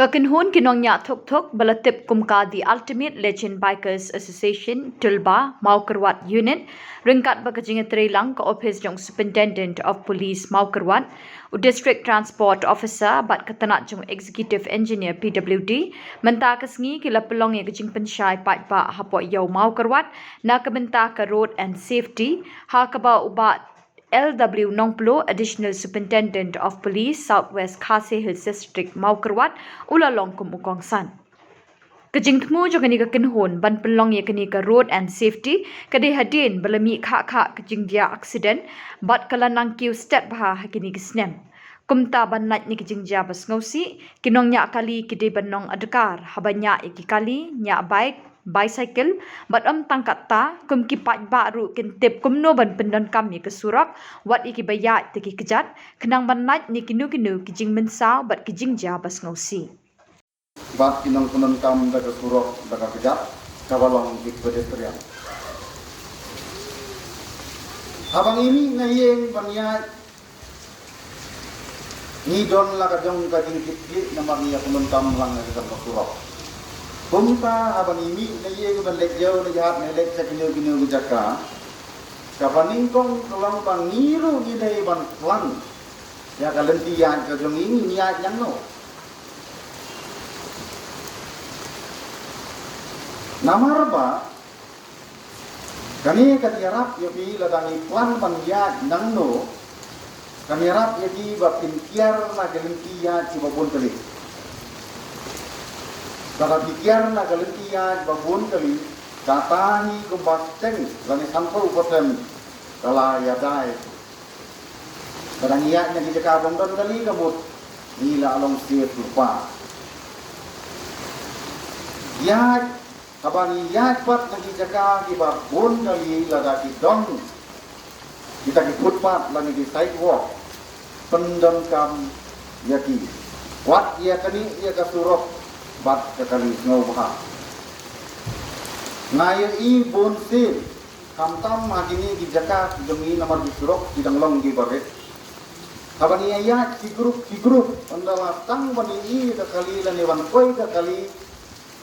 Kakinhun kinongnya thok balatip kumka the Ultimate Legend Bikers Association Tulba Maukerwat Unit ringkat bakajinga lang ka office jong Superintendent of Police Maukerwat u District Transport Officer bat katanak jong Executive Engineer PWD menta kasngi kila pelong ya kajing pensyai pat ba hapo yau Maukerwat na kabenta ka Road and Safety ha kaba ubat LW Nongplo, Additional Superintendent of Police, Southwest Khasi Hills District, Maukerwat, ulalong kumukongsan. Kajing temu jo kani ka kinhon ban pelong ya kani ka Road and Safety kadi hadin balami kha kajing dia accident bat kala nang kiu step bah kini kisnem. Kumta ban nat ni kajing dia bas ngausi kinong nya kali kidi banong adkar habanya iki kali nya bike bicycle bat tangkat ta kum ki pat baru kin tip kum no ban pendon kami ke surak wat iki bayat tiki kejat kenang ban nat ni kinu kijing mensau bat kijing ja bas ngausi bat kinong pendon kam daga surak daga kejat kabalong di pedestrian abang ini ngayeng banya ni don la kajong kajing kit namar ni pendon kam lang daga surak Bumta abang ini naye ko ban lekjaw na jahat na lek sa kinu jaka. Kapaning kong tulang pangiru ni dai ban plan. Ya kalentian ka jong ini niat yang no. Namar ba kani katiarap yo bi ladangi plan panjat nang no. Kani rap yo di bakin kiar na kalentian ci babon kali. Dalam pikiran nak kelentian babun kali datani ke basteng lani sampul poten kala ya dai kadang ia nya di jaka bondon kali kabut nila along siap lupa ya abani ya pat lagi jaka di babun kali lada di don kita di footpath lani di sidewalk pendon kam yaki wat ia kani ia kasurok bat kekali ngau bah. Ngaya i bonsin kamtam magini di jaka demi nomor disurok di danglong di baret. Abani ayat si grup andala tang bani i kekali lanewan koi kekali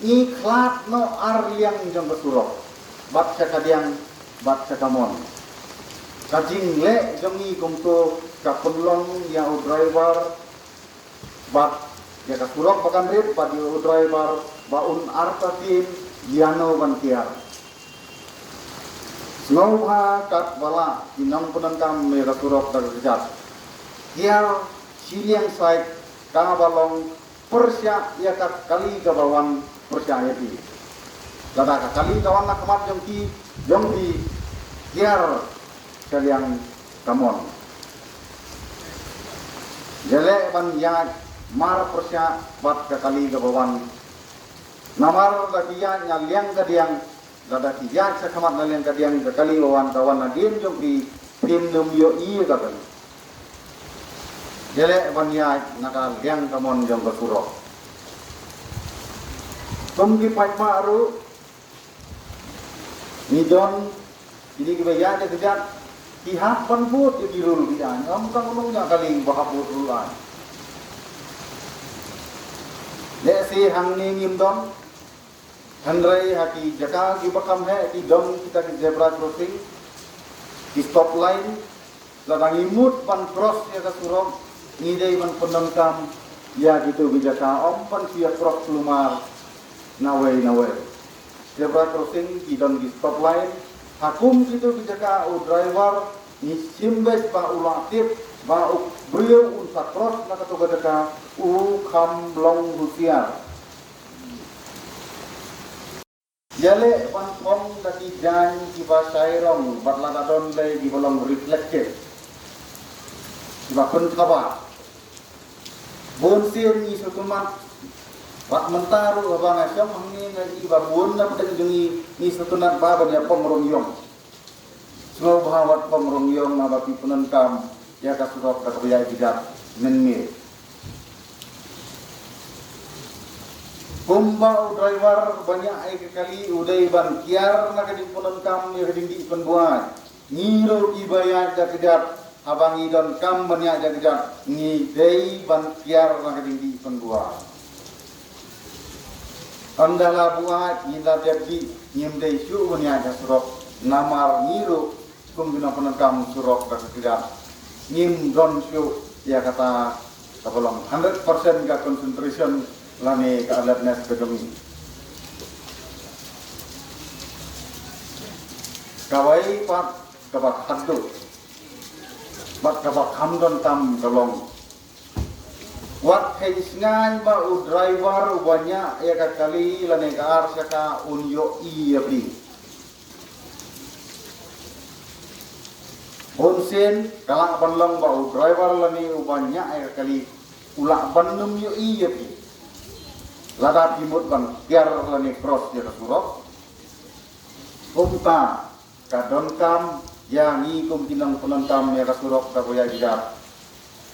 i klat no arliang jang besurok. Bat kekadiang bat kekamon. Kajing le jangi kumto kapulong ya driver bat ya kasurok bakan rit padi driver baun artatin diano bantiar snowha kat bala inang punan kam me kasurok dag kejat hiar siliang site ka balong persya ya kat kali gabawan persya yati lada ka kali kawan nak kemat jongki hiar siliang kamon jele ban ya mar persya bat kali gabawan namar lakian nyaliang kadiang dada kian sakamat naliang kadiang kali lawan kawan nadien jong di tim numyo i kali jele banya nakal liang kamon jong bersurok kumki pai maru ni don ini kebaya de kejat pihak penput di rul bidan ngam kang ulungnya kali bahaput rulan Lesi hang ni ngimdom Henry haki jaka ki bakam hai ki dom kita ki zebra crossing ki stop line ladang imut pan cross ya ka surok ni dei man penontam ya gitu bijaka om pan sia cross lumar nawe zebra crossing ki dom ki stop line hakum gitu bijaka u driver ni simbes pa ulatif ba beliau unsa cross na katu gadaka u kham long husiar jale pan pom daki jan ki ba sairong batla don le di bolong reflective ba kun khaba bonsir ni sutumat bat mentaru ba ngasam hangni ngi ba bon na pedang jungi ni sutunat ba ba ya pomrongyong so bahawat pomrongyong na ba pipunan kam ya kasurok kakabaya tidak menmir. Kumbau driver banyak ay kekali uday ban kiar na kadimpunan kam ya kadimdi penbuat. Ngiro ibayat da kedat abang idon kam banyak da kedat ngidei ban kiar na kadimdi penbuat. Andala buat nida debi nyimdei syu bunya surok namar ngiru kumbina penekam surok tidak ngim don syu ya kata kapolong 100% ka concentration lani ka alertness bedemi kawai pat kabat hadu bat kabat hamdon tam kalong wat kaisngan ba u driver banyak ya kali lane ka arsa ka unyo i abi onsen kalang panlang ba u driver lane u banyak ya kali ulak bandum yo i abi lada timut ban kiar lane cross ya surok kumta kadon kam yang ni kum kinang penontam ya surok ka boya jidar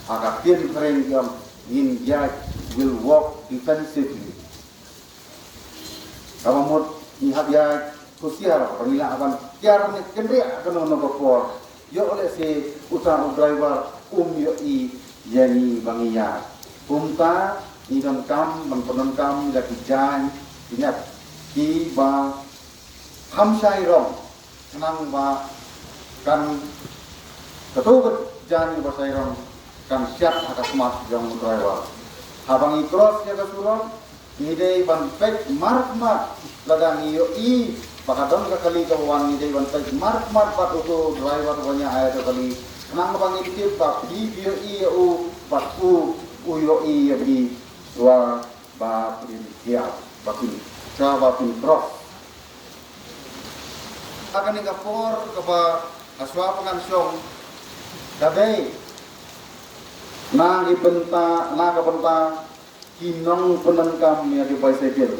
agak tin frame yang in judge will walk defensively. Kalau mau lihat ya kusiar, pernila akan tiar ni kendria kena nombor. Yo oleh si utang driver yo i yani bangiya. Ta ni dam kam ban kam da kijan ingat di ba hamsai rong senang ba kan ketu jan ba sai rong kan siap atas mas yang driver. Habang ikros ya kasuron, ngidei ban pek mark ladang iyo i pakadon kali kawan ngidei ban pek mark pat uto driver banyak ayat kali. Nang bang itu pak di bio i u pat u yo i bi dua ba dia bakin ca bakin cross. Akan ingapor kepa aswa pengansong kadai na kabenta kinong penengkam ya di bicycle.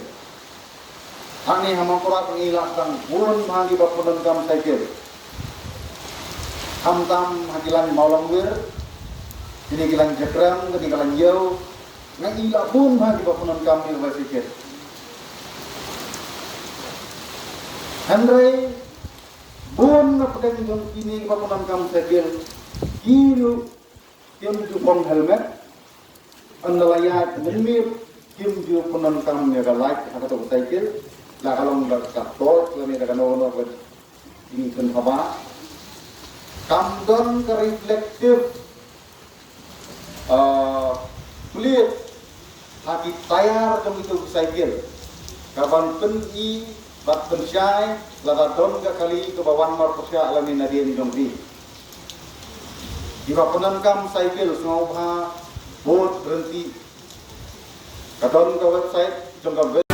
Ani hamakurat ngilakang bulan hangi ba penengkam cycle. Hamtam hakilan maulangwir, ini kilan jekrang, ini kilan jauh, ngilak pun hangi ba penengkam ya bicycle. Henry bun na pedang kini ba penengkam cycle. Kilo kim ju pon helmet andalaya nemir kim ju penonton ya galak atau cycle la kalong da kapot la ni da kanono ko ini kan haba kamdon ka reflective plate hati tayar jong itu cycle kaban pen i bat pen syai la don ka kali ke bawan mar persya la ni nadien jong di jika penangkam cycle semua bot berhenti. Kadang ke website, jangka